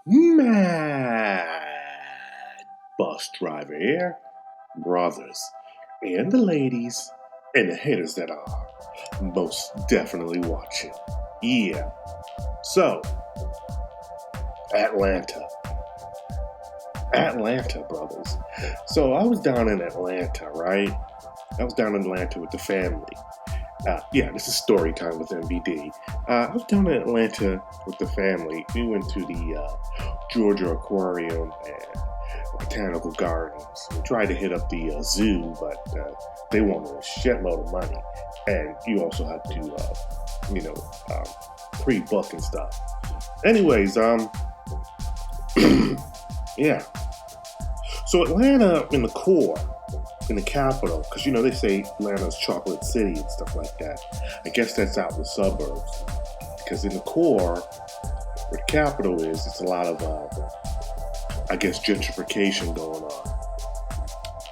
Mad bus driver here, brothers, and the ladies, and the haters that are most definitely watching. Yeah. So, Atlanta, brothers. So I was down in Atlanta, right? I was down in Atlanta with the family. This is story time with MBD. I was down in Atlanta with the family. We went to the Georgia Aquarium and Botanical Gardens. We tried to hit up the zoo, but they wanted a shitload of money. And you also had to, pre-book and stuff. Anyways, yeah. So Atlanta in the core, in the capital, because they say Atlanta's chocolate city and stuff like that. I guess that's out in the suburbs. Because in the core, where the capital is, it's a lot of, gentrification going on.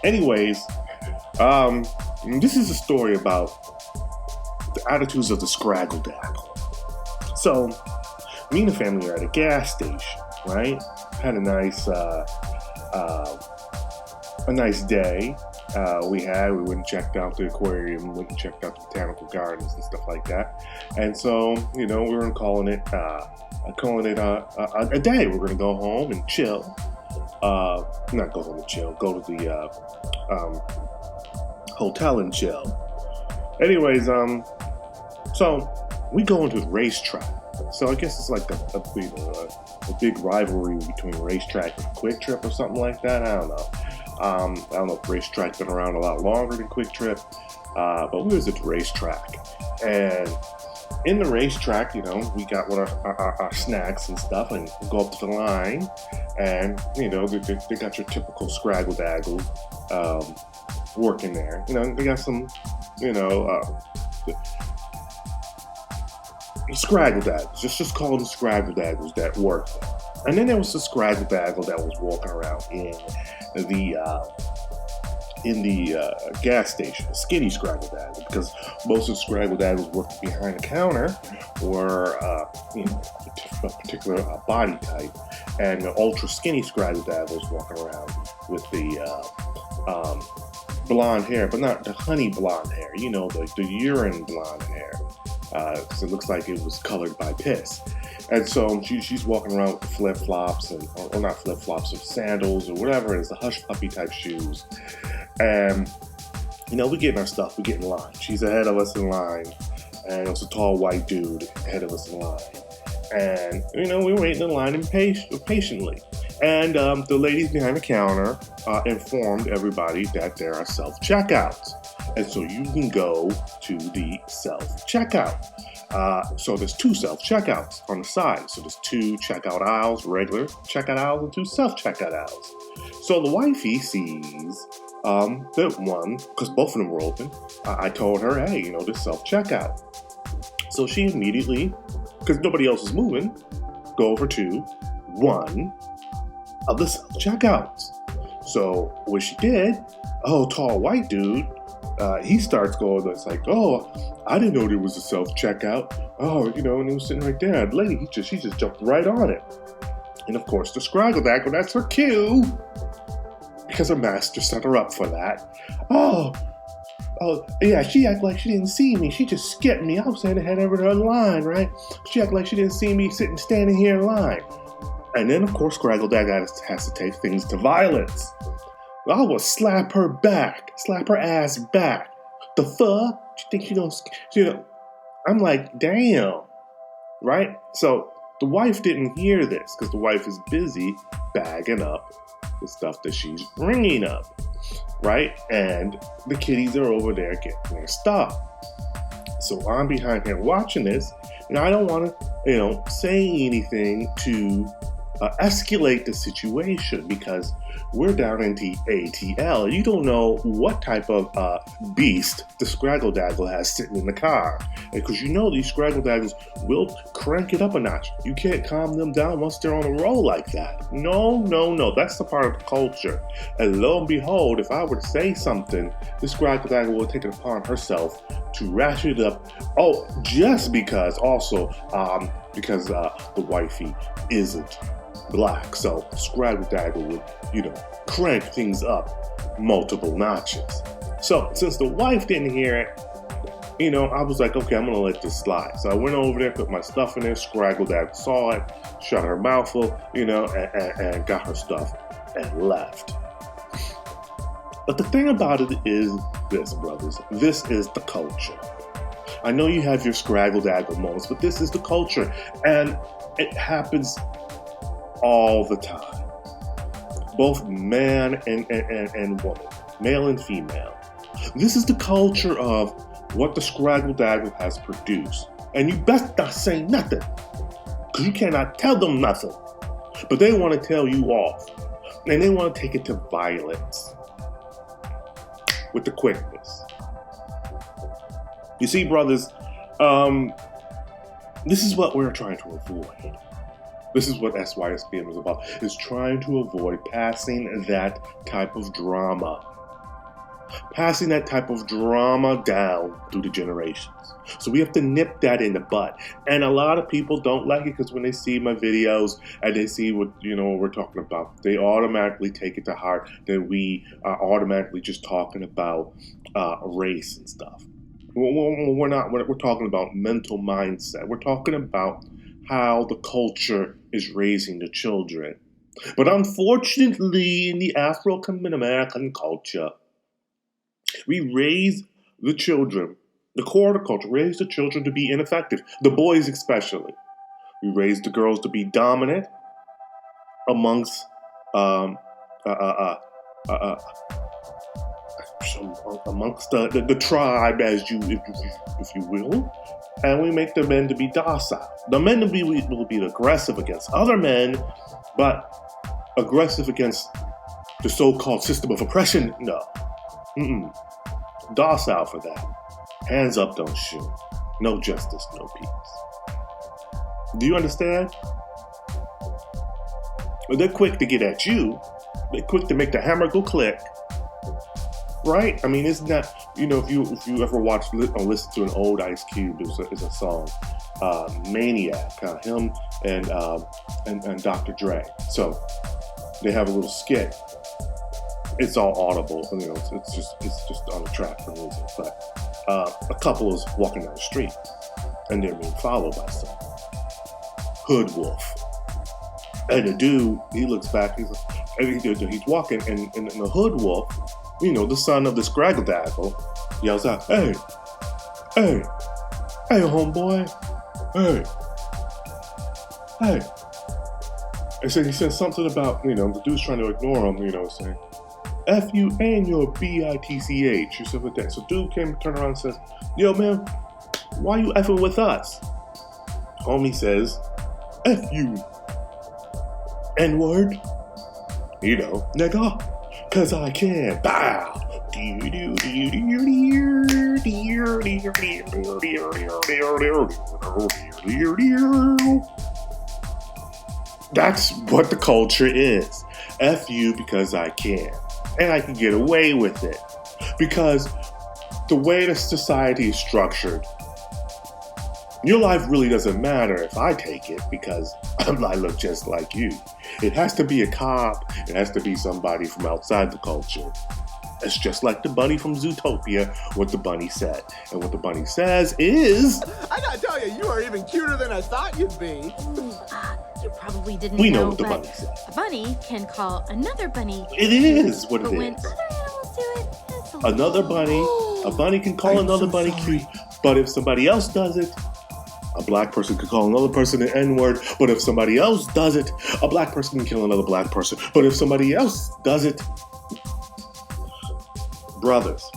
Anyways, this is a story about the attitudes of the Scraggle Daggle. So, me and the family are at a gas station, right? Had a nice day. We went and checked out the aquarium, went and checked out the botanical gardens and stuff like that. And so, we were calling it a day. We're gonna go home and chill. Not go home and chill. Go to the hotel and chill. Anyways, so we go into the racetrack. So I guess it's like a big rivalry between Racetrack and Quick Trip or something like that. I don't know. I don't know if Racetrack's been around a lot longer than Quick Trip, but we was at the racetrack. And in the racetrack, we got our snacks and stuff, and go up to the line, and they got your typical Scraggle Daggle working there. They got some, Scraggle Daggles. Just call them Scraggle Daggles that work there. And then there was the Scraggle Daggle that was walking around in the gas station, a skinny Scraggle Daggle, because most of the Scraggle Daggles working behind the counter were a particular body type, and the ultra skinny Scraggle Daggles walking around with the blonde hair, but not the honey blonde hair, the urine blonde hair, because it looks like it was colored by piss. And so she's walking around with the flip-flops, or not flip-flops, or sandals, or whatever it is, the hush puppy type shoes. And, we getting our stuff, we get in line. She's ahead of us in line, and it's a tall white dude ahead of us in line. And, we were waiting in line patiently. And the ladies behind the counter informed everybody that there are self-checkouts. And so you can go to the self-checkout. So there's two self-checkouts on the side. So there's two checkout aisles, regular checkout aisles, and two self-checkout aisles. So the wifey sees the one, because both of them were open. I told her, hey, this self-checkout. So she immediately, because nobody else is moving, go over to one of the self-checkouts. So what she did, tall white dude, he starts going, it's like, I didn't know there was a self-checkout. And he was sitting right there. The lady, she just jumped right on it. And of course, the Scraggle Daggle, that's her cue, because her master set her up for that. She acted like she didn't see me. She just skipped me. I was standing ahead of her in line, right? She acted like she didn't see me standing here in line. And then, of course, Scraggle Daggle has to take things to violence. I will slap her ass back. The fuck? You think she gonna, I'm like, damn. Right? So the wife didn't hear this, because the wife is busy bagging up the stuff that she's bringing up. Right? And the kiddies are over there getting their stuff. So I'm behind here watching this, and I don't want to, say anything to escalate the situation, because we're down in the ATL. You don't know what type of beast the Scraggle Daggle has sitting in the car. Because these Scraggle Daggles will crank it up a notch. You can't calm them down once they're on a roll like that. No. That's the part of the culture. And lo and behold, if I were to say something, the Scraggle Daggle will take it upon herself to ratchet it up. Just because also because the wifey isn't black. So Scraggle Daggle would, crank things up multiple notches. So since the wife didn't hear it, I was like, okay, I'm going to let this slide. So I went over there, put my stuff in there. Scraggle Daggle saw it, shut her mouth up, and got her stuff and left. But the thing about it is this, brothers. This is the culture. I know you have your Scraggle Daggle moments, but this is the culture. And it happens all the time. Both man and woman, male and female. This is the culture of what the Scraggle Daggle has produced. And you best not say nothing, because you cannot tell them nothing. But they want to tell you off. And they want to take it to violence with the quickness. You see, brothers, this is what we're trying to avoid. This is what SYSBM is about, is trying to avoid passing that type of drama. Passing that type of drama down through the generations. So we have to nip that in the bud. And a lot of people don't like it because when they see my videos and they see what what we're talking about, they automatically take it to heart that we are automatically just talking about race and stuff. We're not. We're talking about mental mindset. We're talking about how the culture is raising the children. But unfortunately, in the Afro-American culture, we raise the children, the core of the culture, raise the children to be ineffective, the boys especially. We raise the girls to be dominant amongst the tribe, as if you will, and we make the men to be docile. The men will be aggressive against other men, but aggressive against the so-called system of oppression, no. Docile for that. Hands up, don't shoot. No justice, no peace. Do you understand? Well, they're quick to get at you. They're quick to make the hammer go click. Right? I mean, isn't that, if you ever watch or listen to an old Ice Cube, it's a song, Maniac, him and Dr. Dre. So they have a little skit. It's all audible, it's just on the track for music. But a couple is walking down the street, and they're being followed by some hood wolf. And the dude, he looks back, he's walking, and the hood wolf, the son of the Scraggle Daggle, yells out, hey, homeboy, hey. And so he says something about, the dude's trying to ignore him, saying, F you and your bitch, or something like that. So dude turned around and says, yo, man, why you effing with us? Homie says, F you, N-word, nigga, cause I can. Bow. That's what the culture is. F you because I can. And I can get away with it. Because the way the society is structured, your life really doesn't matter if I take it because I look just like you. It has to be a cop. It has to be somebody from outside the culture. It's just like the bunny from Zootopia, what the bunny said. And what the bunny says is... I gotta tell you, you are even cuter than I thought you'd be. You probably didn't we know what the but bunny said. A bunny can call another bunny It is what it but is. when other animals do it, it's Another bunny, a bunny can call another bunny cute, but if somebody else does it, a black person could call another person an N-word, but if somebody else does it, a black person can kill another black person, but if somebody else does it, brothers.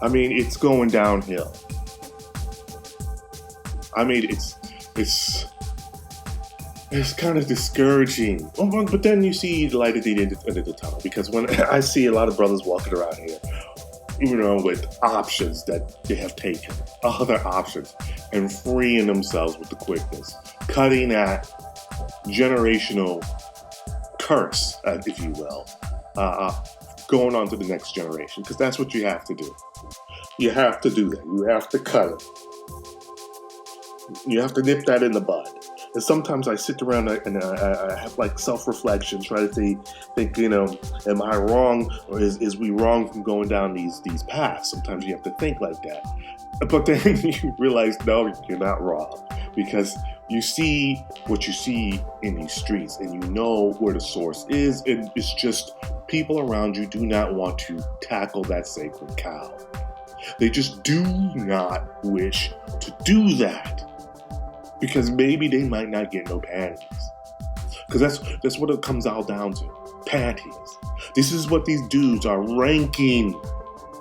I mean, it's going downhill. I mean, it's kind of discouraging. But then you see the light at the end of the tunnel, because when I see a lot of brothers walking around here, with options that they have taken, other options, and freeing themselves with the quickness, cutting that generational curse, if you will, going on to the next generation, because that's what you have to do. You have to do that. You have to cut it. You have to nip that in the bud. And sometimes I sit around and I have like self-reflection, try to think, am I wrong, or is we wrong from going down these paths? Sometimes you have to think like that. But then you realize, no, you're not wrong, because you see what you see in these streets, and you know where the source is, and it's just people around you do not want to tackle that sacred cow. They just do not wish to do that, because maybe they might not get no panties. Because that's what it comes all down to, panties. This is what these dudes are ranking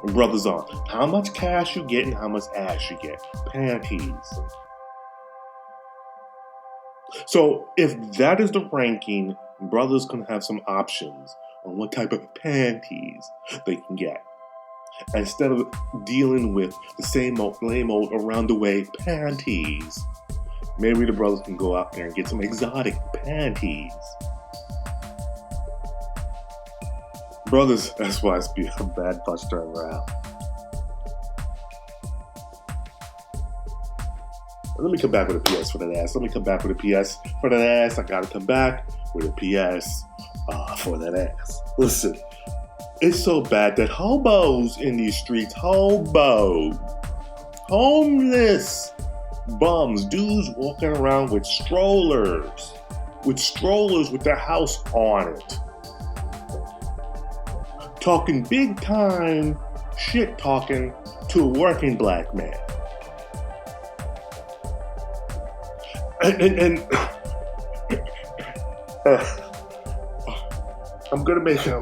brothers on. How much cash you get and how much ass you get. Panties. So if that is the ranking, brothers can have some options on what type of panties they can get, instead of dealing with the same old, lame old, around the way panties. Maybe the brothers can go out there and get some exotic panties. Brothers, that's why it's a bad punch turn around. Let me come back with a PS for that ass. Let me come back with a PS for that ass. I gotta come back with a PS for that ass. Listen, it's so bad that hobos in these streets, homeless bums, dudes walking around with strollers with their house on it, talking big time shit talking to a working black man. And I'm gonna make a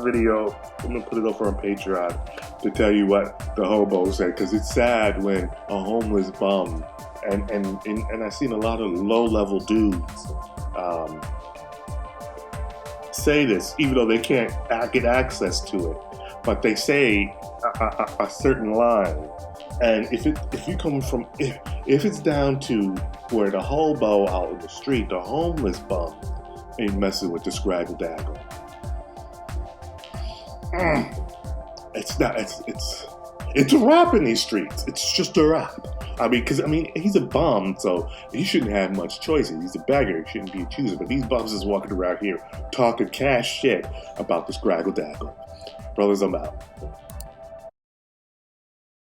video. I'm gonna put it over on Patreon to tell you what the hobos say, because it's sad when a homeless bum and I've seen a lot of low-level dudes say this, even though they can't get access to it, but they say a certain line. And if it's down to where the hobo out in the street, the homeless bum, ain't messing with the Scraggle Daggle. It's a rap in these streets. It's just a rap. Because he's a bum, so he shouldn't have much choices. He's a beggar. He shouldn't be a chooser. But these bums is walking around here talking cash shit about the Scraggle Daggle. Brothers, I'm out.